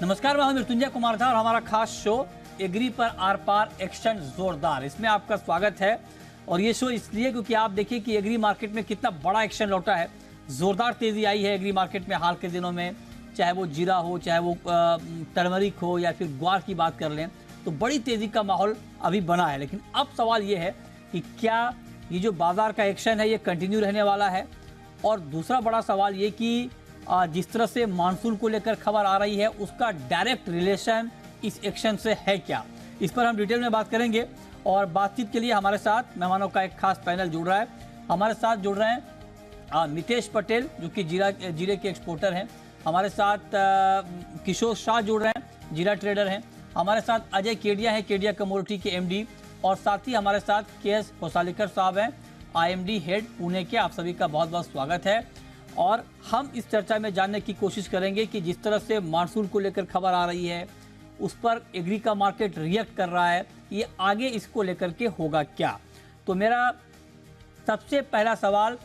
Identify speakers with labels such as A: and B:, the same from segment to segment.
A: नमस्कार, मैं हूं मृत्युंजय कुमार झा और हमारा खास शो एग्री पर आर पार एक्शन जोरदार, इसमें आपका स्वागत है। और ये शो इसलिए क्योंकि आप देखिए कि एग्री मार्केट में कितना बड़ा एक्शन लौटा है। जोरदार तेजी आई है एग्री मार्केट में हाल के दिनों में, चाहे वो जीरा हो, चाहे वो टर्मरिक हो या फिर ग्वार की बात कर लें, तो बड़ी तेजी का माहौल अभी बना है। लेकिन अब सवाल ये है कि क्या ये जो बाजार का एक्शन है ये कंटिन्यू रहने वाला है। और दूसरा बड़ा सवाल ये कि जिस तरह से मानसून को लेकर खबर आ रही है उसका डायरेक्ट रिलेशन इस एक्शन से है क्या, इस पर हम डिटेल में बात करेंगे। और बातचीत के लिए हमारे साथ मेहमानों का एक खास पैनल जुड़ रहा है। हमारे साथ जुड़ रहे हैं मितेश पटेल, जो कि जीरे के एक्सपोर्टर हैं। हमारे साथ किशोर शाह जुड़ रहे हैं, जीरा ट्रेडर हैं। हमारे साथ अजय केडिया हैं, केडिया कमोडिटी के एमडी। और साथ ही हमारे साथ केएस होसालीकर साहब हैं, आईएमडी हेड पुणे के। आप सभी का बहुत बहुत स्वागत है। और हम इस चर्चा में जानने की कोशिश करेंगे कि जिस तरह से मानसून को लेकर खबर आ रही है उस पर एग्री का मार्केट रिएक्ट कर रहा है, ये आगे इसको लेकर के होगा क्या। तो मेरा सबसे पहला सवाल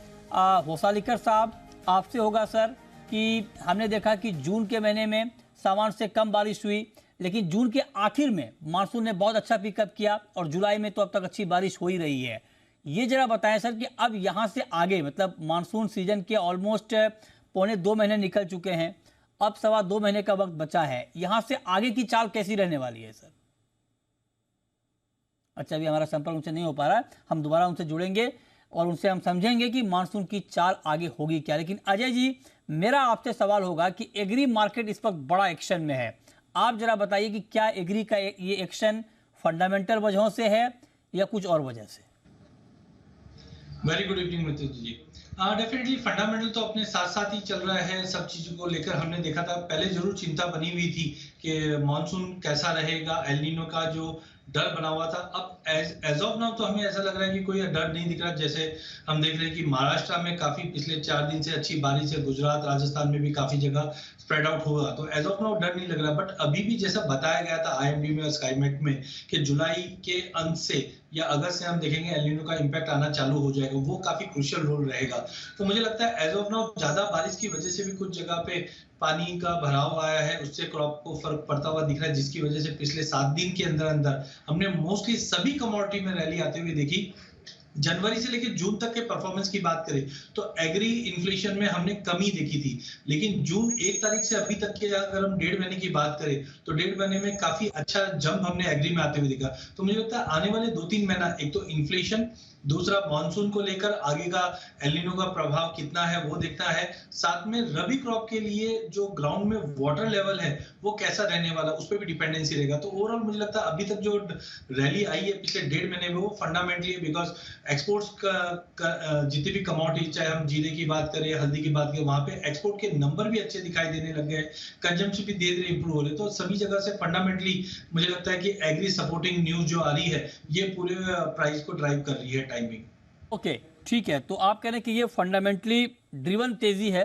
A: होसालीकर साहब आपसे होगा सर, कि हमने देखा कि जून के महीने में सामान्य से कम बारिश हुई, लेकिन जून के आखिर में मानसून ने बहुत अच्छा पिकअप किया और जुलाई में तो अब तक अच्छी बारिश हो ही रही है। ये जरा बताएं सर कि अब यहाँ से आगे, मतलब मानसून सीजन के ऑलमोस्ट 1.25 महीने निकल चुके हैं, अब 2.25 महीने का वक्त बचा है, यहाँ से आगे की चाल कैसी रहने वाली है सर। अच्छा, अभी हमारा संपर्क उनसे नहीं हो पा रहा है, हम दोबारा उनसे जुड़ेंगे और उनसे हम समझेंगे कि मानसून की चाल आगे होगी क्या। लेकिन अजय जी, मेरा आपसे सवाल होगा कि एग्री मार्केट इस वक्त बड़ा एक्शन में है। आप जरा बताइए कि क्या एग्री का ये एक्शन फंडामेंटल वजहों से है या कुछ और वजह से।
B: वेरी गुड इवनिंग मित्र जी। डेफिनेटली फंडामेंटल तो अपने साथ साथ ही चल रहा है। सब चीजों को लेकर हमने देखा था, पहले जरूर चिंता बनी हुई थी कि मानसून कैसा रहेगा, एल नीनो का जो डर बना हुआ था। अब एज ऑफ नाउ तो हमें ऐसा लग रहा है कि कोई डर नहीं दिख रहा। जैसे हम देख रहे हैं कि महाराष्ट्र में काफी पिछले 4 दिन से अच्छी बारिश है, गुजरात राजस्थान में भी काफी जगह स्प्रेड आउट होगा, तो एज ऑफ नाउ डर नहीं लग रहा। बट अभी भी जैसा बताया गया था आईएमडी में और स्काईमेट में कि जुलाई के अंत से या अगस्त से हम देखेंगे एल नीनो का इंपैक्ट आना चालू हो जाएगा, वो काफी क्रूशियल रोल रहेगा। तो मुझे लगता है एज ऑफ नाउ ज्यादा बारिश की वजह से भी कुछ जगह पे पानी का भराव आया है, उससे क्रॉप को फर्क पड़ता हुआ दिख रहा है, जिसकी वजह से पिछले 7 दिन के अंदर अंदर हमने मोस्टली सभी कमोडिटी में रैली आते हुए देखी। जनवरी से लेकर जून तक के परफॉर्मेंस की बात करें तो एग्री इन्फ्लेशन में हमने कमी देखी थी, लेकिन जून 1 तारीख से अभी तक के अगर हम 1.5 महीने की बात करें तो 1.5 महीने में काफी अच्छा जंप हमने एग्री में आते हुए देखा। तो मुझे लगता है आने वाले 2-3 महीना, एक तो इन्फ्लेशन, दूसरा मानसून को लेकर आगे का एल नीनो का प्रभाव कितना है वो देखना है, साथ में रबी क्रॉप के लिए जो ग्राउंड में वाटर लेवल है वो कैसा रहने वाला, उस पर भी डिपेंडेंसी रहेगा। तो ओवरऑल मुझे लगता है अभी तक जो रैली आई है पिछले 1.5 महीने में वो फंडामेंटली, बिकॉज एक्सपोर्ट्स का जितनी भी कमोडिटी, चाहे हम जीरे की बात करें, हल्दी की बात करें, वहां पे एक्सपोर्ट के नंबर भी अच्छे दिखाई देने लग गए, कंजम्पशन भी धीरे धीरे इंप्रूव हो रहे। तो सभी जगह से फंडामेंटली मुझे लगता है कि एग्री सपोर्टिंग न्यूज जो आ रही है ये पूरे प्राइस को ड्राइव कर रही है टाइमिंग।
A: ओके, ठीक है। तो आप कह रहे हैं कि ये फंडामेंटली ड्रिवन तेजी है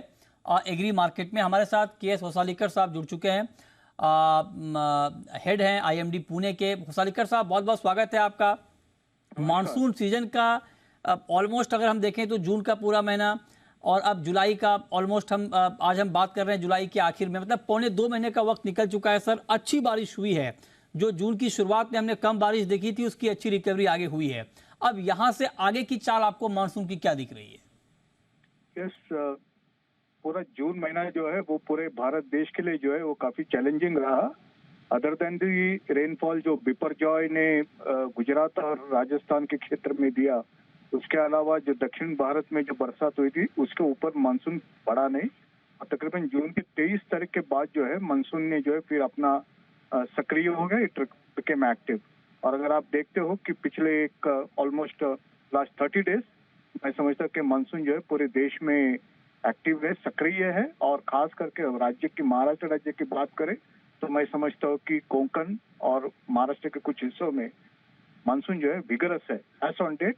A: एग्री मार्केट में। हमारे साथ केएस होसालीकर साहब जुड़ चुके हैं, हेड हैं आईएमडी पुणे के। होसालीकर साहब, बहुत बहुत स्वागत है आपका। मानसून सीजन का ऑलमोस्ट अगर हम देखें तो जून का पूरा महीना और अब जुलाई का ऑलमोस्ट हम आज हम बात कर रहे हैं जुलाई के आखिर में, मतलब 1.25 महीने का वक्त निकल चुका है सर। अच्छी बारिश हुई है, जो जून की शुरुआत में हमने कम बारिश देखी थी उसकी अच्छी रिकवरी आगे हुई है। अब यहाँ से आगे की चाल आपको मानसून की क्या दिख रही है।
C: यस, पूरा जून महीना जो है वो पूरे भारत देश के लिए जो है वो काफी चैलेंजिंग रहा। अदर देन दी रेनफॉल जो बिपरजॉय ने गुजरात और राजस्थान के क्षेत्र में दिया, उसके अलावा जो दक्षिण भारत में जो बरसात हुई थी उसके ऊपर मानसून पड़ा नहीं। और तकरीबन जून की 23 तारीख के बाद जो है मानसून ने जो है फिर अपना सक्रिय हो गया, इट बिकेम एक्टिव। और अगर आप देखते हो कि पिछले एक ऑलमोस्ट लास्ट 30 डेज मैं समझता हूँ कि मानसून जो है पूरे देश में एक्टिव है, सक्रिय है। और खास करके राज्य की, महाराष्ट्र राज्य की बात करें तो मैं समझता हूँ कि कोंकण और महाराष्ट्र के कुछ हिस्सों में मानसून जो है विगरस है। एज ऑन डेट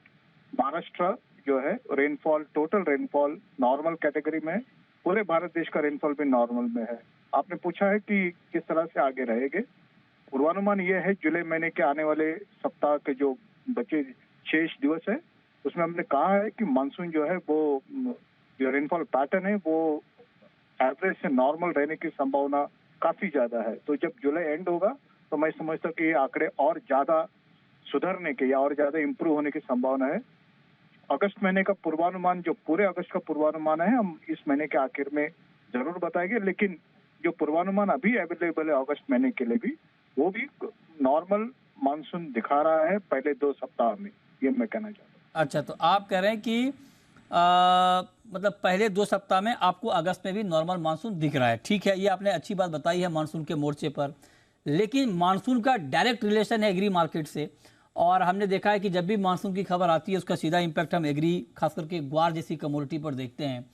C: महाराष्ट्र जो है rainfall, total rainfall normal category में है। पूरे भारत देश का रेनफॉल भी नॉर्मल में है। आपने पूछा है कि किस तरह से आगे रहेंगे। पूर्वानुमान ये है जुलाई महीने के आने वाले सप्ताह के जो बचे शेष दिवस है उसमें हमने कहा है कि मानसून जो है वो जो रेनफॉल पैटर्न है वो एवरेज से नॉर्मल रहने की संभावना काफी ज्यादा है। तो जब जुलाई एंड होगा तो मैं समझता हूँ कि ये आंकड़े और ज्यादा सुधरने के या और ज्यादा इंप्रूव होने की संभावना है। अगस्त महीने का पूर्वानुमान, जो पूरे अगस्त का पूर्वानुमान है, हम इस महीने के आखिर में जरूर बताएंगे, लेकिन जो पूर्वानुमान अभी अवेलेबल है अगस्त महीने के लिए भी, वो भी नॉर्मल मानसून दिखा रहा है पहले 2 सप्ताह में, ये मैं कहना चाहता हूँ।
A: अच्छा, तो आप कह रहे हैं कि मतलब पहले 2 सप्ताह में आपको अगस्त में भी नॉर्मल मानसून दिख रहा है। ठीक है, ये आपने अच्छी बात बताई है मानसून के मोर्चे पर, लेकिन मानसून का डायरेक्ट रिलेशन है एग्री मार्केट से, और हमने देखा है कि जब भी मानसून की खबर आती है उसका सीधा इम्पैक्ट हम एग्री, खास करके ग्वार जैसी कमोडिटी पर देखते हैं।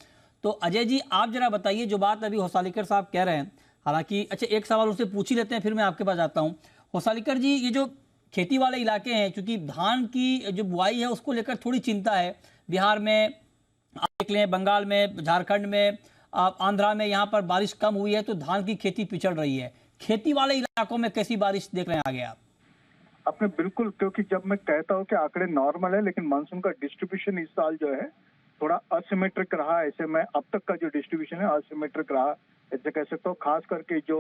A: तो अजय जी, आप जरा बताइए, जो बात अभी होसालीकर साहब कह रहे हैं, हालांकि अच्छा एक सवाल उनसे पूछ ही लेते हैं, फिर मैं आपके पास आता हूँ। होसालीकर जी, ये जो खेती वाले इलाके हैं, क्योंकि धान की जो बुआई है उसको लेकर थोड़ी चिंता है, बिहार में आप देख लें, बंगाल में, झारखंड में, आंध्रा में, यहाँ पर बारिश कम हुई है तो धान की खेती पिछड़ रही है। खेती वाले इलाकों में कैसी बारिश देख रहे हैं आगे आप?
C: आपने बिल्कुल, क्योंकि जब मैं कहता हूँ कि आंकड़े नॉर्मल है, लेकिन मानसून का डिस्ट्रीब्यूशन इस साल जो है थोड़ा असिमेट्रिक रहा। ऐसे में अब तक का जो डिस्ट्रीब्यूशन है असिमेट्रिक रहा, ऐसे कह सकता हूँ। खास करके जो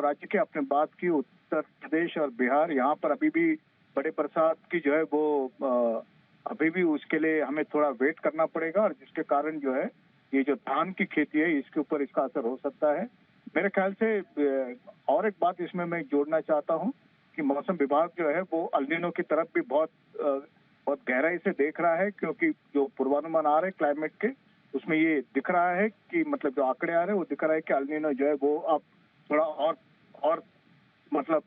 C: राज्य की आपने बात की, उत्तर प्रदेश और बिहार, यहाँ पर अभी भी बड़े बरसात की जो है वो अभी भी उसके लिए हमें थोड़ा वेट करना पड़ेगा, और जिसके कारण जो है ये जो धान की खेती है इसके ऊपर इसका असर हो सकता है मेरे ख्याल से। और एक बात इसमें मैं जोड़ना चाहता हूँ कि मौसम विभाग जो है वो अल नीनो की तरफ भी बहुत गहराई से देख रहा है, क्योंकि जो पूर्वानुमान आ रहे हैं क्लाइमेट के, उसमें ये दिख रहा है कि मतलब जो आंकड़े आ रहे हैं वो दिख रहा है कि अल नीनो जो है वो अब थोड़ा और मतलब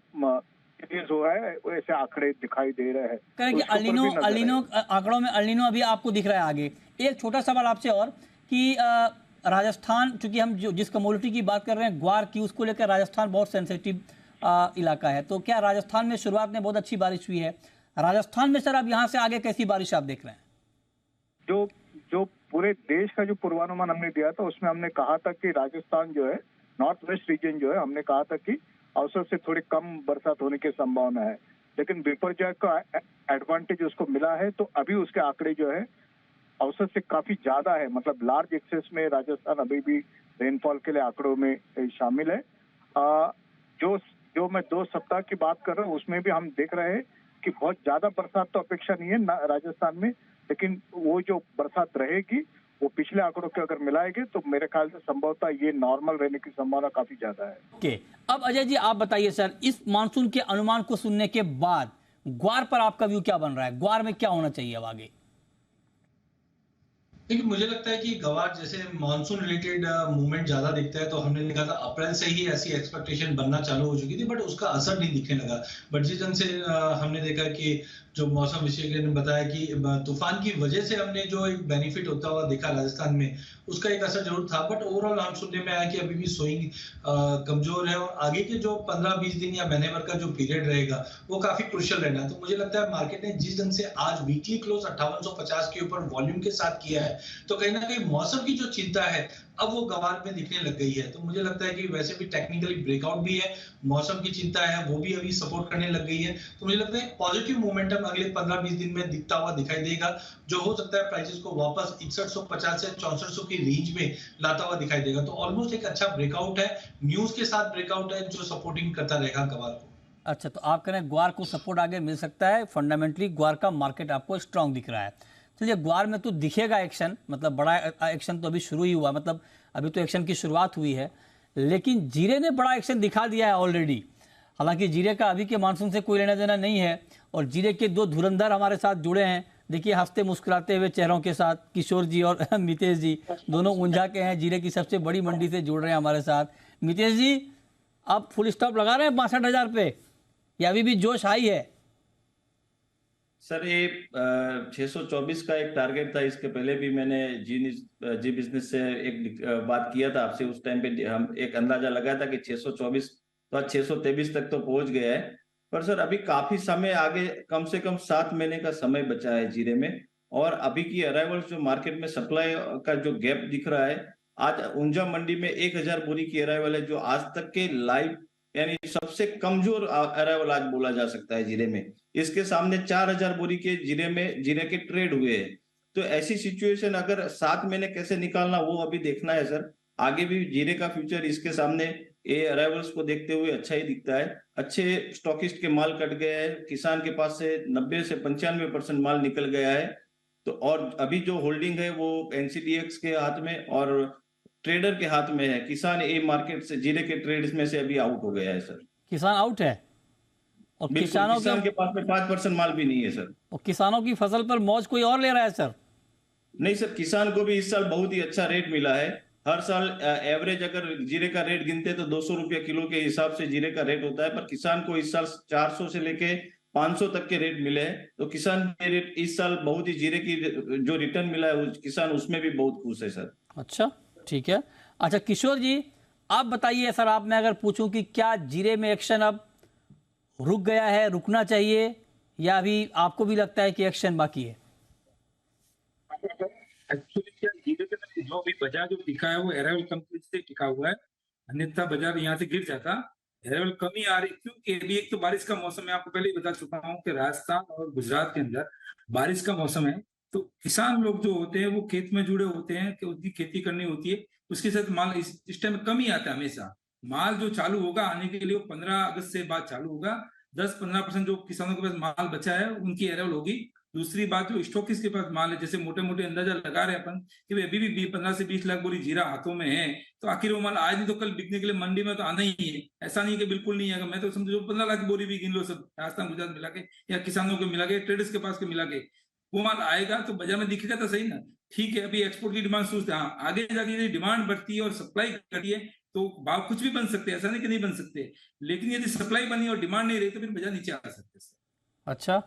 C: तेज हुआ है, ऐसे आंकड़े दिखाई दे रहे हैं।
A: करें
C: तो
A: कि
C: उसके ऊपर भी नजर
A: अलिनो
C: है।
A: आंकड़ों में अलिनो अभी आपको दिख रहा है आगे। एक छोटा सवाल आपसे और कि राजस्थान, चूंकि हम जिस कमोडिटी की बात कर रहे हैं ग्वार की, उसको लेकर राजस्थान बहुत सेंसिटिव इलाका है, तो क्या राजस्थान में शुरुआत में बहुत अच्छी बारिश हुई है? राजस्थान में सर अब यहाँ से आगे कैसी बारिश आप देख रहे हैं?
C: जो पूरे देश का जो पूर्वानुमान हमने दिया था उसमें हमने कहा था कि राजस्थान जो है, नॉर्थ वेस्ट रीजन जो है, हमने कहा था कि औसत से थोड़ी कम बरसात होने की संभावना है, लेकिन विपर्जय का एडवांटेज उसको मिला है। तो अभी उसके आंकड़े जो है औसत से काफी ज्यादा है, मतलब लार्ज एक्सेस में राजस्थान अभी भी रेनफॉल के लिए आंकड़ों में शामिल है। जो मैं 2 सप्ताह की बात कर रहा हूँ उसमें भी हम देख रहे हैं कि बहुत ज्यादा बरसात तो अपेक्षा नहीं है राजस्थान में, लेकिन वो जो बरसात रहेगी वो पिछले आंकड़ों के अगर मिलाएंगे तो मेरे ख्याल से संभवतः ये नॉर्मल रहने की संभावना काफी ज्यादा है।
A: ओके, अब अजय जी आप बताइए सर, इस मानसून के अनुमान को सुनने के बाद ग्वार पर आपका व्यू क्या बन रहा है? ग्वार में क्या होना चाहिए अब आगे?
B: देखिए, मुझे लगता है कि गवार जैसे मानसून रिलेटेड मूवमेंट ज्यादा दिखता है, तो हमने देखा था अप्रैल से ही ऐसी एक्सपेक्टेशन बनना चालू हो चुकी थी, बट उसका असर नहीं दिखने लगा। बट जिस ढंग से हमने देखा कि जो मौसम विशेषज्ञ ने बताया कि तूफान की वजह से हमने जो एक बेनिफिट होता हुआ देखा राजस्थान में, उसका एक असर जरूर था। बट ओवरऑल हम सुनने में आया कि अभी भी सोइंग कमजोर है, और आगे के जो 15-20 दिन या महीने भर का जो पीरियड रहेगा वो काफी क्रुशियल रहना। तो मुझे लगता है मार्केट ने जिस ढंग से आज वीकली क्लोज 5850 के ऊपर वॉल्यूम के साथ किया है, तो कहीं ना कहीं मौसम की जो चिंता है अब वो गवार में दिखने लग गई है। तो मुझे लगता है कि वैसे भी टेक्निकली ब्रेकआउट भी है, मौसम की चिंता है वो भी अभी सपोर्ट करने लग गई है। तो मुझे लगता है पॉजिटिव मोमेंटम अगले 15-20 दिन में दिखता हुआ दिखाई देगा, जो हो सकता है प्राइसेस को वापस 6150 से 6400 की रेंज में लाता हुआ दिखाई देगा। तो ऑलमोस्ट एक अच्छा ब्रेकआउट है, न्यूज के साथ ब्रेकआउट है, जो सपोर्टिंग करता रहेगा गवार को।
A: अच्छा, तो आप कह रहे हैं ग्वार को सपोर्ट आगे मिल सकता है, फंडामेंटली ग्वार का मार्केट आपको स्ट्रांग दिख रहा है। चलिए, ग्वार में तो दिखेगा एक्शन, मतलब बड़ा एक्शन तो अभी शुरू ही हुआ, मतलब अभी तो एक्शन की शुरुआत हुई है, लेकिन जीरे ने बड़ा एक्शन दिखा दिया है ऑलरेडी। हालांकि जीरे का अभी के मानसून से कोई लेना देना नहीं है, और जीरे के 2 धुरंधर हमारे साथ जुड़े हैं। देखिए, हंसते मुस्कुराते हुए चेहरों के साथ किशोर जी और मितेश जी, दोनों ऊंझा के हैं, जीरे की सबसे बड़ी मंडी से जुड़ रहे हैं हमारे साथ। मितेश जी, आप फुल स्टॉप लगा रहे हैं 62,000 पे, या अभी भी जोश हाई है?
D: सर ये 624 का एक टारगेट था, इसके पहले भी मैंने जी बिजनेस से एक बात किया था आपसे। उस टाइम पे हम एक अंदाजा लगाया था कि 624, तो आज 623 तक तो पहुंच गया है। पर सर अभी काफी समय आगे, कम से कम 7 महीने का समय बचा है जीरे में, और अभी की अराइवल्स जो मार्केट में सप्लाई का जो गैप दिख रहा है, आज ऊंझा मंडी में 1000 बोरी की अराइवल है, जो आज तक के लाइव यानी सबसे कमजोर अराइवल आज बोला जा सकता है जीरे में। इसके सामने 4000 बोरी के जीरे के ट्रेड हुए हैं। तो ऐसी सिचुएशन अगर 7 महीने कैसे निकालना वो अभी देखना है सर। आगे भी जीरे का फ्यूचर इसके सामने ये अराइवल्स को देखते हुए अच्छा ही दिखता है। अच्छे स्टॉकिस्ट के माल कट गए हैं, किसान के पास से 90 से 95% माल निकल गया है। तो और अभी जो होल्डिंग है वो एनसीडीएक्स के हाथ में और ट्रेडर के हाथ में है। किसान ए मार्केट से, जीरे के ट्रेड्स में से अभी आउट हो गया है सर।
A: किसान आउट है और
D: बिल्कुल,
A: किसानों
D: किसान के पास में 5% माल भी नहीं है सर।
A: और किसानों की फसल पर मौज कोई और ले रहा है सर।
D: नहीं सर, किसान को भी इस साल बहुत ही अच्छा रेट मिला है। हर साल एवरेज अगर जीरे का रेट गिनते तो 200 रुपया किलो के हिसाब से जीरे का रेट होता है, पर किसान को इस साल 400 से लेके 500 तक के रेट मिले हैं। तो किसान के रेट इस साल बहुत ही, जीरे की जो रिटर्न मिला है किसान उसमें भी बहुत खुश है सर।
A: अच्छा, ठीक है। अच्छा किशोर जी, आप बताइए सर, आप मैं अगर पूछूं कि क्या जीरे में एक्शन अब रुक गया है, रुकना चाहिए, या अभी आपको भी लगता है कि एक्शन बाकी है?
E: एक्चुअली क्या जीरे के अंदर जो अभी बाजार जो दिखा है वो अराइवल कंपनी से टिका हुआ है, अन्यथा बाजार यहाँ से गिर जाता। अराइवल कमी आ रही क्योंकि अभी एक तो बारिश का मौसम है, आपको पहले ही बता चुका हूँ कि राजस्थान और गुजरात के अंदर बारिश का मौसम है। तो किसान लोग जो होते हैं वो खेत में जुड़े होते हैं कि उनकी खेती करनी होती है, उसके साथ माल इस टाइम कमी आता है हमेशा। माल जो चालू होगा आने के लिए वो 15 अगस्त से बाद चालू होगा। 10-15% जो किसानों के पास माल बचा है उनकी अराइवल होगी। दूसरी बात, जो स्टॉकिस्ट के पास माल है, जैसे मोटे मोटे अंदाजा लगा रहे हैं अपन कि अभी भी 15 से 20 लाख बोरी जीरा हाथों में है, तो आखिर वो माल आज नहीं तो कल बिकने के लिए मंडी में तो आना ही है। ऐसा नहीं कि बिल्कुल नहीं है। मैं तो समझो 15 लाख बोरी भी गिन लो सब राजस्थान गुजरात मिला के या किसानों को मिला के, ट्रेडर्स के पास के मिला के, वो माल आएगा तो बाजार में दिखेगा तो सही ना। ठीक है, अभी एक्सपोर्ट की डिमांड सोचते हैं, हाँ आगे जाके यदि डिमांड बढ़ती है और सप्लाई घटी है तो भाव कुछ भी बन सकते हैं, ऐसा नहीं कि नहीं बन सकते। लेकिन यदि सप्लाई बनी और डिमांड नहीं रही तो फिर बाजार नीचे आ सकते हैं।
A: अच्छा,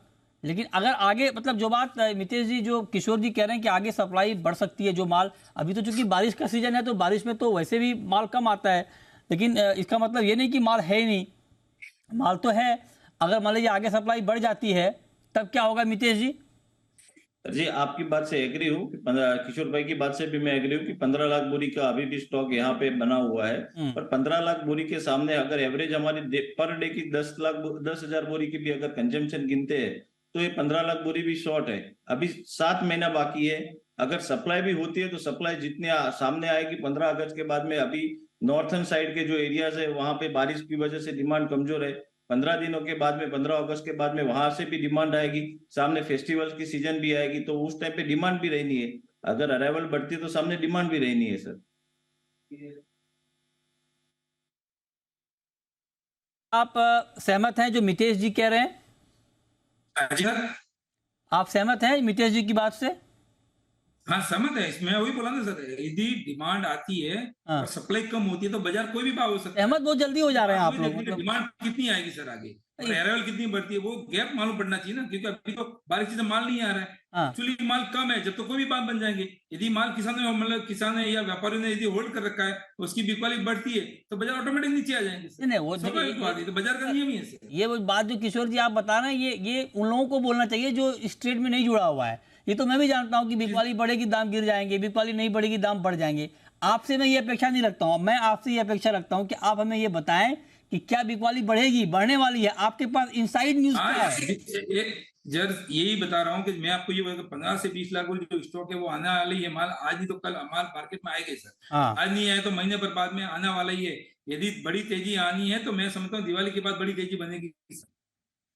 A: लेकिन अगर आगे मतलब जो बात मितेश जी, जो किशोर जी कह रहे हैं कि आगे सप्लाई बढ़ सकती है, जो माल अभी तो चूंकि बारिश का सीजन है तो बारिश में तो वैसे भी माल कम आता है, लेकिन इसका मतलब ये नहीं कि माल है ही नहीं, माल तो है। अगर मान लीजिए आगे सप्लाई बढ़ जाती है तब क्या होगा मितेश जी?
D: जी, आपकी बात से एग्री हूँ। किशोर भाई की बात से भी मैं एग्री हूँ कि 15 लाख बोरी का अभी भी स्टॉक यहाँ पे बना हुआ है। पर 15 लाख बोरी के सामने अगर एवरेज हमारी पर डे की 10,000 बोरी की भी अगर कंजम्पशन गिनते हैं तो ये 15 लाख बोरी भी शॉर्ट है। अभी 7 महीना बाकी है। अगर सप्लाई भी होती है तो सप्लाई जितने सामने आएगी 15 अगस्त के बाद में। अभी नॉर्थन साइड के जो एरियाज है वहां पे बारिश की वजह से डिमांड कमजोर है। 15 दिनों के बाद में, 15 अगस्त के बाद में वहां से भी डिमांड आएगी। सामने फेस्टिवल की सीजन भी आएगी तो उस टाइम पे डिमांड भी रहनी है। अगर अराइवल बढ़ती है तो सामने डिमांड भी रहनी है सर।
A: आप सहमत हैं जो मितेश जी कह रहे हैं?
E: जी सर,
A: आप सहमत हैं मितेश जी की बात से?
E: हाँ सहमत है इसमें। वही बोला ना सर, यदि डिमांड आती है
A: हाँ।
E: और सप्लाई कम होती है तो बाजार कोई भी भाव हो सकता है।
A: सहमत बहुत जल्दी हो जा रहे हैं आप लोग, मतलब
E: डिमांड कितनी आएगी सर आगे और अराइवल कितनी बढ़ती है, वो गैप मालूम पड़ना चाहिए ना, क्योंकि अभी तो बारिश से माल नहीं आ रहा है।
A: हाँ।
E: एक्चुअली माल कम है, जब तो कोई भी बात बन जाएंगे। यदि माल किसानों मतलब किसान या व्यापारियों ने यदि होल्ड कर रखा है, उसकी बिकवाली बढ़ती है तो बाजार ऑटोमेटिक नीचे आ जाएंगे सर।
A: नहीं, वो
E: स्वाभाविक बात है, तो बाजार का नियम ही है सर।
A: ये वो बात जो किशोर जी आप बता रहे हैं, ये उन लोगों को बोलना चाहिए जो इस ट्रेड में नहीं जुड़ा हुआ है। ये तो मैं भी जानता हूँ कि बिकवाली बढ़ेगी दाम गिर जाएंगे, बिकवाली नहीं बढ़ेगी दाम बढ़ जाएंगे। आपसे मैं ये अपेक्षा नहीं रखता हूँ, मैं आपसे ये अपेक्षा रखता हूँ कि आप हमें ये बताएं कि क्या बिकवाली बढ़ेगी, बढ़ने वाली है? आपके पास इनसाइड न्यूज क्या है?
E: जर यही बता रहा हूँ कि मैं आपको ये 15 से 20 लाख जो स्टॉक है वो आने वाली है। माल आज नहीं तो कल माल मार्केट में आएगा सर।
A: हाँ।
E: आज नहीं आए तो महीने पर बाद में आने वाला ही है। यदि बड़ी तेजी आनी है तो मैं समझता हूँ दिवाली के बाद बड़ी तेजी बनेगी।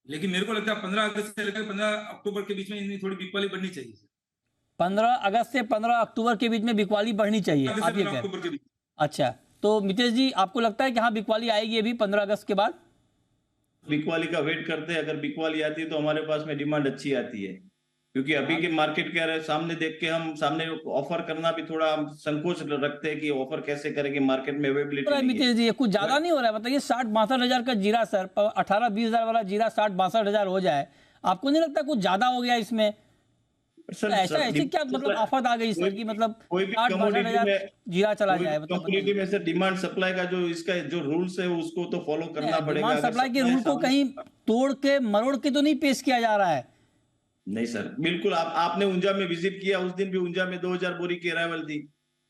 E: लेकिन मेरे को लगता है 15 अगस्त से लेकर 15 अक्टूबर के बीच में थोड़ी बिकवाली बढ़नी चाहिए।
A: 15 अगस्त से 15 अक्टूबर के बीच में बिकवाली बढ़नी चाहिए, आप ये कह रहे हैं? अच्छा, तो मितेश जी आपको लगता है कि हाँ बिकवाली आएगी अभी 15 अगस्त के बाद?
D: बिकवाली का वेट करते हैं। अगर बिकवाली आती है तो हमारे पास में डिमांड अच्छी आती है, क्योंकि अभी के मार्केट के सामने देख के हम सामने ऑफर करना भी थोड़ा संकोच रखते हैं कि ऑफर कैसे करेंगे, मार्केट में अवेलेबिलिटी
A: मितेश जी कुछ ज्यादा नहीं हो रहा है? बताइए 60-62 हजार का जीरा सर, 18-20 हजार वाला जीरा 60-62 हजार हो जाए, आपको नहीं लगता कुछ ज्यादा हो गया इसमें?
D: सर,
A: ऐसे क्या मतलब आफत आ गई सर की मतलब 60-62 हजार जीरा चला जाए?
D: कमोडिटी में सर डिमांड सप्लाई का जो इसका जो रूल्स है उसको तो फॉलो करना पड़ेगा।
A: डिमांड सप्लाई के रूल को कहीं तोड़ के मरोड़ के तो नहीं पेश किया जा रहा है?
D: नहीं सर, बिल्कुल। आपने ऊंझा में विजिट किया, उस दिन भी ऊंझा में 2000 बोरी की अराइवल थी।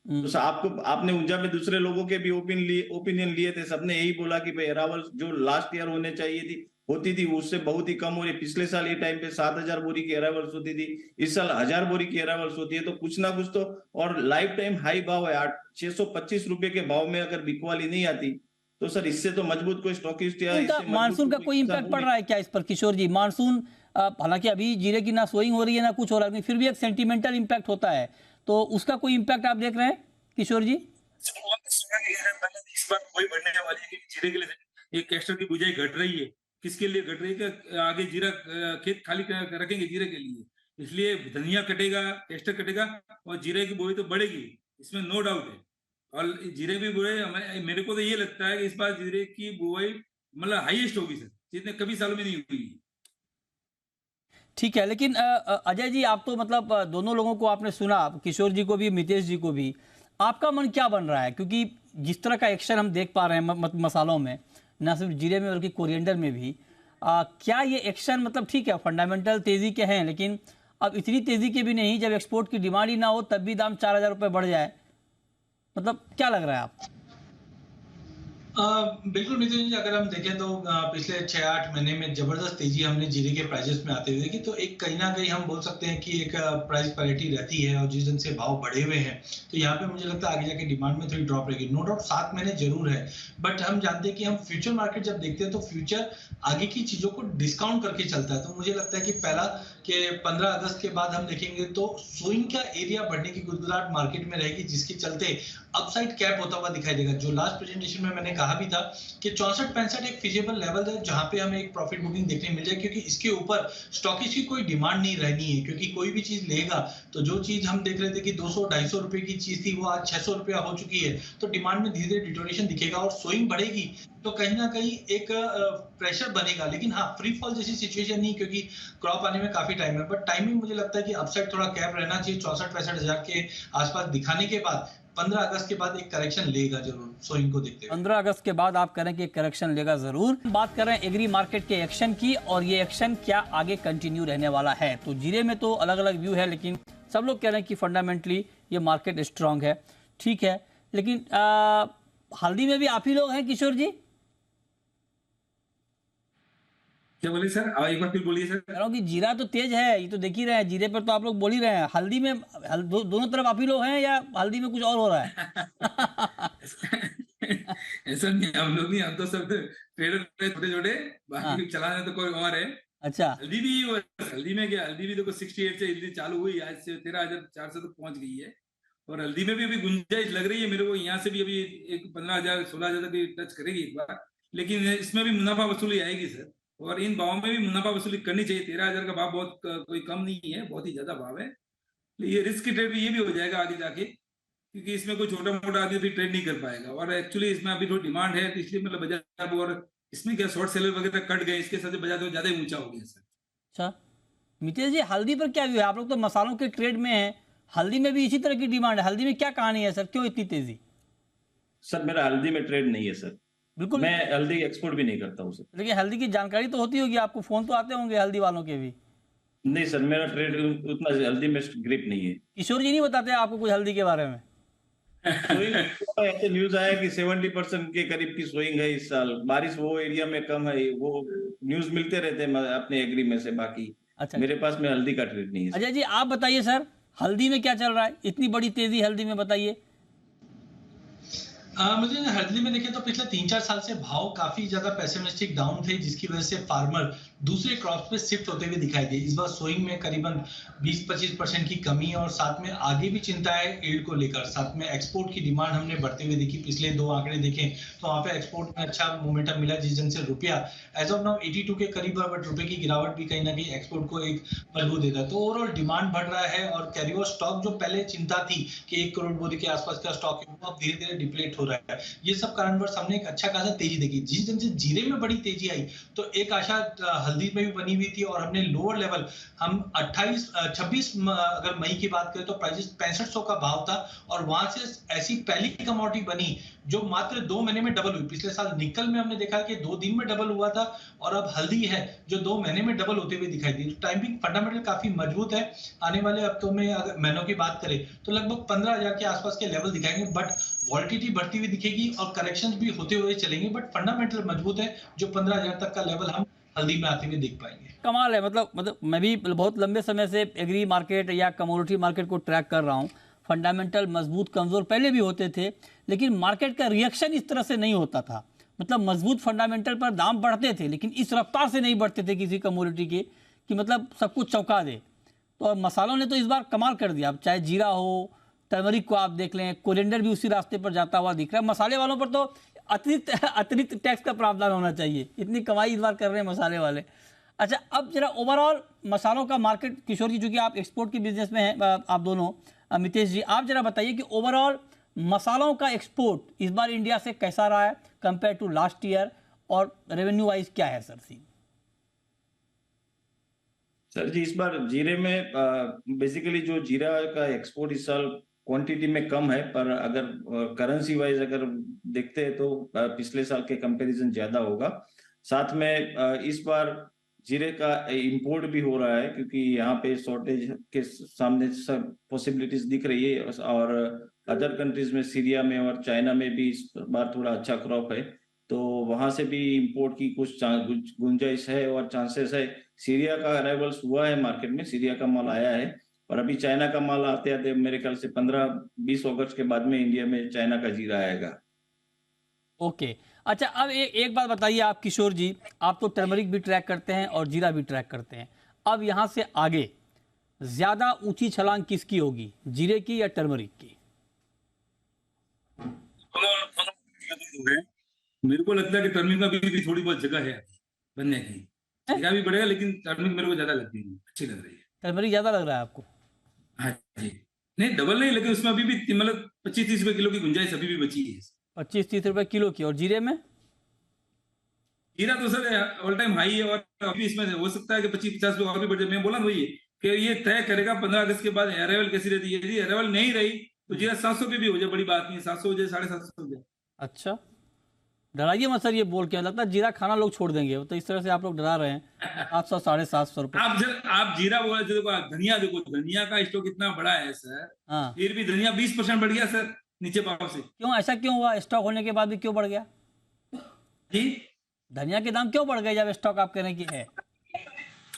D: तो सर आपने ऊंझा में दूसरे लोगों के भी ओपिनियन लिए थे। सबने यही बोला कि भाई अराइवल जो लास्ट ईयर होने चाहिए थी होती थी उससे बहुत ही कम हो रही है। पिछले साल ये टाइम पे 7,000 बोरी की अराइवल्स होती थी, इस साल 1,000 बोरी की अराइवल्स होती है। तो कुछ ना कुछ तो, और लाइफ टाइम हाई भाव है 625 रुपए के भाव में अगर बिकवाली नहीं आती तो सर इससे तो मजबूत कोई स्टॉकिस्ट या
A: उनका
D: इससे मजबूत
A: मानसून का
D: तो
A: कोई
D: किसान
A: इम्पैक्ट
D: हो
A: पड़
D: नहीं।
A: रहा है क्या इस पर किशोर जी? मानसून हालांकि अभी जीरे की ना सोइंग हो रही है ना कुछ हो रहा है, लेकिन फिर भी एक सेंटिमेंटल इम्पैक्ट होता है, तो उसका कोई इम्पैक्ट आप देख रहे हैं किशोर जी?
E: इस बार वही बढ़ने वाली है कि जीरे के लिए ये कैस्टर की बुझाई घट रही है। किसके लिए घट रही है कि आगे जीरा खेत खाली रखेंगे जीरे के लिए, इसलिए धनिया कटेगा, कैस्टर कटेगा और जीरे की बुआई तो बढ़ेगी, इसमें नो डाउट है। और जीरे की बुआई मेरे को तो ये लगता है कि इस बार जीरे की बुआई मतलब हाईएस्ट होगी सर, जितने कभी सालों में नहीं हुई।
A: ठीक है, लेकिन अजय जी आप तो मतलब दोनों लोगों को आपने सुना, किशोर जी को भी मितेश जी को भी, आपका मन क्या बन रहा है? क्योंकि जिस तरह का एक्शन हम देख पा रहे हैं मसालों में, ना सिर्फ जीरे में बल्कि कोरिएंडर में भी, क्या ये एक्शन मतलब ठीक है फंडामेंटल तेजी के हैं, लेकिन अब इतनी तेजी के भी नहीं, जब एक्सपोर्ट की डिमांड ही ना हो तब भी दाम 4,000 रुपये बढ़ जाए, मतलब क्या लग रहा है आप?
B: बिल्कुल नितिन जी, अगर हम देखें तो पिछले 6-8 महीने में जबरदस्त तेजी हमने जीरे के प्राइसेस में आते हुए देखी, तो एक कहीं ना कहीं हम बोल सकते हैं कि एक प्राइस पैरिटी रहती है, और जिस दिन से भाव बढ़े हुए हैं तो यहाँ पे मुझे लगता है आगे जाके डिमांड में थोड़ी ड्रॉप रहेगी। नो डाउट 7 महीने जरूर है, बट हम जानते हैं कि हम फ्यूचर मार्केट जब देखते हैं तो फ्यूचर आगे की चीजों को डिस्काउंट करके चलता है। तो मुझे लगता है कि पहला कि 15 अगस्त के बाद हम देखेंगे तो सोइंग का एरिया बढ़ने की गुजरात मार्केट में रहेगी, जिसके चलते अपसाइड कैप होता हुआ दिखाई देगा। जो लास्ट प्रेजेंटेशन में मैंने कहा भी था कि 64-65 एक फिजिबल लेवल है जहां पे हमें एक प्रॉफिट बुकिंग देखने मिल जाए, क्योंकि इसके ऊपर स्टॉकिस्ट की कोई डिमांड नहीं रहनी है। क्योंकि कोई भी चीज लेगा तो जो चीज हम देख रहे थे कि 200-250 रुपए की चीज थी वो आज 600 रुपया हो चुकी है, तो डिमांड में धीरे धीरे डिटोरेशन दिखेगा और सोइंग बढ़ेगी, तो कहीं ना कहीं एक प्रेशर बनेगा। लेकिन हाँ, फ्री फॉल जैसी सिचुएशन नहीं, क्योंकि क्रॉप आने में काफी टाइम है, बट टाइमिंग मुझे लगता है कि अपसाइड थोड़ा कैप रहना चाहिए 64-65 हजार के आसपास दिखाने के बाद 15 अगस्त के बाद एक करेक्शन लेगा जरूर सोइंग को देखते हुए।
A: 15 अगस्त के बाद आप कह रहे हैं कि करेक्शन लेगा जरूर। बात कर रहे हैं एग्री मार्केट के एक्शन की, और ये एक्शन क्या आगे कंटिन्यू रहने वाला है। तो जीरे में तो अलग अलग व्यू है, लेकिन सब लोग कह रहे हैं कि फंडामेंटली ये मार्केट स्ट्रांग है, ठीक है। लेकिन हल्दी में भी आप ही लोग हैं किशोर जी?
E: क्या बोले सर, एक बार फिर बोलिए सर।
A: कह रहा हूँ कि जीरा तो तेज है, ये तो देख ही रहे हैं, जीरे पर तो आप लोग बोल ही रहे हैं। हल्दी में दोनों तरफ आप ही लोग हैं या हल्दी में कुछ और हो रहा है?
E: ऐसा नहीं, हम लोग नहीं, हम तो सब ट्रेडर छोटे छोटे, बाकी चलाने तो कोई और है।
A: अच्छा,
E: हल्दी भी, हल्दी में क्या, हल्दी भी देखो 68 से हल्दी चालू हुई, आज से 13,400 तक पहुंच गई है। और हल्दी में भी अभी गुंजाइश लग रही है मेरे को, यहाँ से भी अभी एक 15,000-16,000 तक टच करेगी एक बार, लेकिन इसमें भी मुनाफा वसूली आएगी सर। और इन भावों में भी मुनाफा वसूली करनी चाहिए। 13,000 का भाव बहुत कोई कम नहीं है, बहुत ही ज्यादा भाव है। ये रिस्क ट्रेड भी ये भी हो जाएगा आगे जाके, क्योंकि इसमें कोई छोटा मोटा आदमी भी ट्रेड नहीं कर पाएगा। और एक्चुअली इसमें अभी थोड़ी डिमांड है, तो इसलिए मतलब बाजार, और इसमें क्या शॉर्ट सेलर वगैरह कट गए, इसके साथ बाजार तो ज्यादा ही ऊंचा हो गया सर।
A: अच्छा मितेश जी, हल्दी पर क्या व्यू है? आप लोग तो मसालों के ट्रेड में हैं, हल्दी में भी इसी तरह की डिमांड है, हल्दी में क्या कहानी है सर, क्यों इतनी तेजी?
D: सर मेरा हल्दी में ट्रेड नहीं है सर,
A: बिल्कुल,
D: मैं हल्दी एक्सपोर्ट भी नहीं करता हूँ सर।
A: लेकिन हल्दी की जानकारी तो होती होगी आपको, फोन तो आते होंगे हल्दी वालों के भी।
D: नहीं सर, मेरा ट्रेड उतना हल्दी में ग्रिप नहीं है।
A: किशोर जी नहीं बताते आपको कुछ हल्दी के बारे में?
D: सोइंग ऐसे न्यूज आया कि 70% के करीब की सोइंग है इस साल, बारिश वो एरिया में कम है, वो न्यूज मिलते रहते हैं अपने एग्री में से। बाकी
A: अच्छा,
D: मेरे पास में हल्दी का ट्रेड नहीं है।
A: अजय जी आप बताइए सर, हल्दी में क्या चल रहा है, इतनी बड़ी तेजी हल्दी में, बताइए।
B: मुझे हल्दी में देखें तो पिछले 3-4 साल से भाव काफी ज्यादा पेसिमिस्टिक डाउन थे, जिसकी वजह से फार्मर दूसरे क्रॉप्स पे शिफ्ट होते हुए दिखाई दिए। इस बार सोइंग में करीबन 20-25% की कमी, और साथ में आगे भी चिंता है यील्ड को लेकर। साथ में एक्सपोर्ट की डिमांड हमने बढ़ते हुए देखी, पिछले 2 आंकड़े देखें तो वहां पे एक्सपोर्ट में अच्छा मोमेंटम मिला, जिस दिन से रुपया एज ऑफ नाउ 82 के करीब है, बट रुपए की गिरावट भी कहीं ना कहीं एक्सपोर्ट को एक मजबूत देता है। तो ओवरऑल डिमांड बढ़ रहा है, और कैरी ओवर स्टॉक जो पहले चिंता थी कि 1 करोड़ बोरी के आसपास का स्टॉक है, वो अब धीरे धीरे डिप्लेट हो रहा है। ये सब कारणवश हमने एक अच्छा खासा तेजी देखी। जिस दिन से जीरे में बड़ी तेजी आई तो एक आशा हल्दी में भी बनी हुई थी, और हमने लोअर लेवल, हम 26 अगर मई की बात करें तो प्राइसेस 6500 का भाव था, और वहां से ऐसी पहली कमोडिटी बनी जो मात्र 2 महीने में डबल हुई। पिछले साल निकल में हमने देखा कि 2 दिन में डबल हुआ था, और अब हल्दी है जो 2 महीने में डबल होते हुए दिखाई दी। टाइमिंग फंडामेंटल काफी मजबूत है। आने वाले हफ्तों में अगर महीनों की बात करें तो लगभग 15,000 के आसपास के लेवल दिखाएंगे, बट वॉलिटिलिटी बढ़ती हुई दिखेगी और करेक्शंस भी होते हुए चलेंगे, बट फंडामेंटल मजबूत है। जो 15,000 तक का लेवल हम हल्दी में आते हुए देख पाएंगे।
A: कमाल है। मतलब मैं भी बहुत लंबे समय से एग्री मार्केट या कमोडिटी मार्केट को ट्रैक कर रहा हूँ। फंडामेंटल मजबूत कमजोर पहले भी होते थे, लेकिन मार्केट का रिएक्शन इस तरह से नहीं होता था। मतलब मजबूत फंडामेंटल पर दाम बढ़ते थे, लेकिन इस रफ्तार से नहीं बढ़ते थे किसी कमोडिटी के कि मतलब सब कुछ चौंका दे। तो और मसालों ने तो इस बार कमाल कर दिया। अब चाहे जीरा हो, टर्मरिक को आप देख लें, कोरिएंडर भी उसी रास्ते पर जाता हुआ दिख रहा है। मसाले वालों पर तो अतिरिक्त टैक्स का प्रावधान होना चाहिए, इतनी कमाई इस बार कर रहे हैं मसाले वाले। अच्छा, अब जरा ओवरऑल मसालों का मार्केट, किशोर जी चूंकि आप एक्सपोर्ट के बिजनेस में हैं, आप दोनों, मितेश जी आप जरा बताइए कि ओवरऑल मसालों का एक्सपोर्ट इस बार इंडिया से कैसा रहा है कंपेयर टू लास्ट ईयर, और रेवेन्यू वाइज क्या है सर सीन?
D: सर जी, इस बार जीरे में बेसिकली जो जीरा का एक्सपोर्ट इस साल क्वांटिटी में कम है, पर अगर करेंसी वाइज अगर देखते हैं तो पिछले साल के कंपैरिजन ज्यादा होगा। साथ में इस बार जीरे का इंपोर्ट भी हो रहा है, क्योंकि यहाँ पे शॉर्टेज के सामने सब पॉसिबिलिटीज दिख रही है, और अदर कंट्रीज में, सीरिया में और चाइना में भी इस बार थोड़ा अच्छा क्रॉप है, तो वहां से भी इंपोर्ट की कुछ गुंजाइश है और चांसेस है। सीरिया का अराइवल्स हुआ है मार्केट में, सीरिया का माल आया है, और अभी चाइना का माल आते आते मेरे ख्याल से 15-20 अगस्त के बाद में इंडिया में चाइना का जीरा आएगा।
A: ओके। अच्छा, अब एक बात बताइए आप किशोर जी, आप तो टर्मरिक भी ट्रैक करते हैं और जीरा भी ट्रैक करते हैं। अब यहाँ से आगे ज्यादा ऊंची छलांग किसकी होगी, जीरे की या टर्मरिक की?
E: मेरे को लगता है कि टर्मिंग में भी थोड़ी बहुत जगह है बनने की। जीरा भी बढ़ेगा, लेकिन टर्मिंग मेरे को ज्यादा लगती है, अच्छी लग रही है।
A: टर्मरिक ज्यादा लग रहा है आपको?
E: हाँ जी, नहीं डबल नहीं, लेकिन उसमें अभी भी मतलब 25-30 रुपए किलो की गुंजाइश अभी भी बची है।
A: 25-30 रुपए किलो की। और जीरे में?
E: जीरा तो सर ऑल टाइम हाई है, और अभी इसमें हो सकता है कि 25-50 रुपए और भी बढ़ जाए। मैं बोला वही है कि ये तय करेगा 15 अगस्त के बाद अराइवल कैसी रहती है। यदि अराइवल नहीं रही तो जीरा 700 पे भी हो जाए, बड़ी बात नहीं है, 700 हो जाए, 750 हो जाए।
A: अच्छा, डराइए मत सर ये बोल के, लगता है जीरा खाना लोग छोड़ देंगे, तो इस तरह से आप लोग डरा रहे हैं। 700-750 रुपए।
E: आप जीरा बोला, देखो धनिया, देखो धनिया का स्टॉक इतना बड़ा है सर,
A: हाँ,
E: फिर भी धनिया 20% बढ़ गया सर नीचे भाव से।
A: क्यों, ऐसा क्यों हुआ? स्टॉक होने के बाद भी क्यों बढ़ गया
E: जी?
A: धनिया के दाम क्यों बढ़ गए जब स्टॉक आप कह रहे हैं कि है?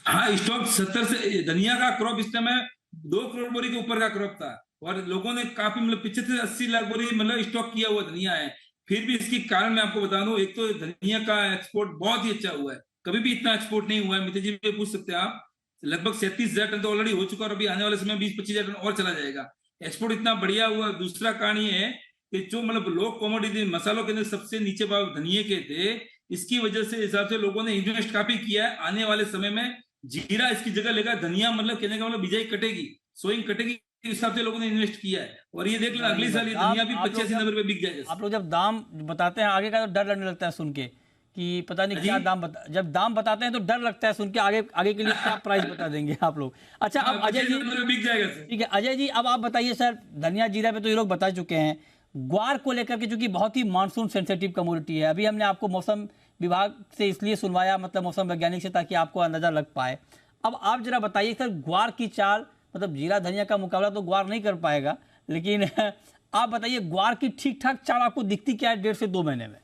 E: हाँ, स्टॉक 70 से धनिया का क्रॉप इस समय 2 करोड़ बोरी के ऊपर का क्रॉप था, और लोगों ने काफी मतलब 75-80 लाख बोरी मतलब स्टॉक किया हुआ धनिया है। फिर भी इसकी कारण मैं आपको बता दूं, एक तो धनिया का एक्सपोर्ट बहुत ही अच्छा हुआ है, कभी भी इतना एक्सपोर्ट नहीं हुआ है। मितेश जी भी पूछ सकते हैं आप, लगभग 37,000 टन तो ऑलरेडी हो चुका है, और अभी आने वाले समय 20-25,000 टन और चला जाएगा। एक्सपोर्ट इतना बढ़िया हुआ। दूसरा कारण ये है कि जो मतलब लोग कमोडिटी मसालों के अंदर सबसे नीचे भाव धनिये के थे, इसकी वजह से हिसाब से लोगों ने इन्वेस्ट काफी किया है। आने वाले समय में जीरा इसकी जगह लेगा, धनिया मतलब कहने का मतलब बिजाई कटेगी, सोइंग कटेगी, हिसाब से लोगों ने इन्वेस्ट किया है। और ये देख लेना अगले साल ये धनिया भी 85-90 रुपए बिक जाएगा।
A: आप लोग जब दाम बताते हैं आगे का, तो डर लगने लगता है सुन के कि पता नहीं क्या दाम जब दाम बताते हैं तो डर लगता है सुन के, आगे के लिए क्या प्राइस बता देंगे आप लोग। अच्छा, अब अजय जी,
E: बिक जाएगा सर।
A: ठीक है अजय जी, अब आप बताइए सर, धनिया जीरा पे तो ये लोग बता चुके हैं, ग्वार को लेकर के चूंकि बहुत ही मानसून सेंसिटिव कमोडिटी है, अभी हमने आपको मौसम विभाग से इसलिए सुनवाया, मतलब मौसम वैज्ञानिक से, ताकि आपको अंदाजा लग पाए। अब आप जरा बताइए सर, ग्वार की चाल, मतलब जीरा धनिया का मुकाबला तो ग्वार नहीं कर पाएगा, लेकिन आप बताइए ग्वार की ठीक ठाक चाल आपको दिखती क्या है 1.5 से 2 महीने में?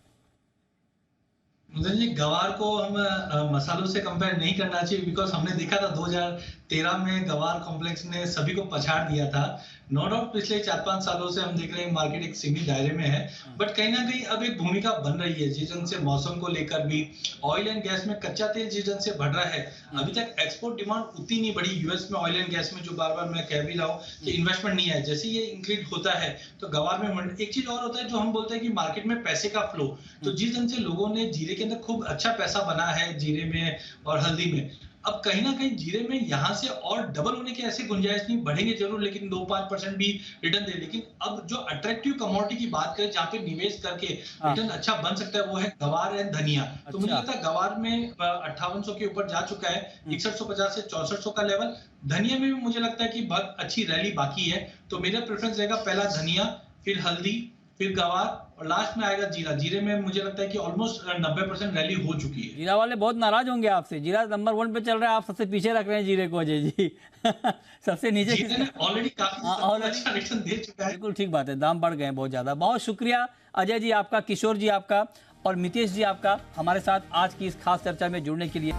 B: जी, गवार को हम मसालों से कंपेयर नहीं करना चाहिए, बिकॉज हमने देखा था 2013 में गवार कॉम्प्लेक्स ने सभी को पछाड़ दिया था। नो डाउट पिछले 4-5 सालों से हम देख रहे हैं मार्केट एक सीमित दायरे में है, बट कहीं ना कहीं अब एक भूमिका बन रही है जिस ढंग से मौसम को लेकर भी। ऑयल एंड गैस में कच्चा तेल जिस ढंग से बढ़ रहा है, अभी तक एक्सपोर्ट डिमांड उतनी नहीं बढ़ी यूएस में ऑयल एंड गैस में, जो बार बार मैं कह भी रहा हूँ कि इन्वेस्टमेंट नहीं है। जैसे ये इंक्रीज होता है तो गवार में एक चीज और होता है, जो हम बोलते हैं कि मार्केट में पैसे का फ्लो, तो जिस ढंग से लोगों ने जीरे के अंदर खूब अच्छा पैसा बना है जीरे में और हल्दी में, अब कहीं ना कहीं जीरे में यहां से और डबल होने की ऐसी गुंजाइश नहीं, बढ़ेंगे जरूर लेकिन 2-5% भी रिटर्न दे। लेकिन अब जो अट्रैक्टिव कमोडिटी की बात करें जहां पे निवेश करके रिटर्न अच्छा बन सकता है, वो है गवार एंड धनिया। तो मुझे लगता है गवार में 5800 के ऊपर जा चुका है, 6150 से 6400 का लेवल। धनिया में भी मुझे लगता है कि बहुत अच्छी रैली बाकी है, तो मेरा प्रेफरेंस रहेगा पहला धनिया, फिर हल्दी, फिर गवार, और लास्ट में आएगा जीरा। जीरे में मुझे लगता है कि ऑलमोस्ट 90% रैली हो चुकी है।
A: जीरा वाले बहुत नाराज होंगे आपसे, जीरा नंबर 1 पे चल रहा है, आप सबसे पीछे रख रहे हैं जीरे को अजय जी। सबसे नीचे
B: ऑलरेडी काफी अच्छा रिटर्न दे चुका है।
A: बिल्कुल ठीक बात है, दाम बढ़ गए बहुत ज्यादा। बहुत शुक्रिया अजय जी आपका, किशोर जी आपका। और मितेश जी आपका हमारे साथ आज की इस खास चर्चा में जुड़ने के लिए।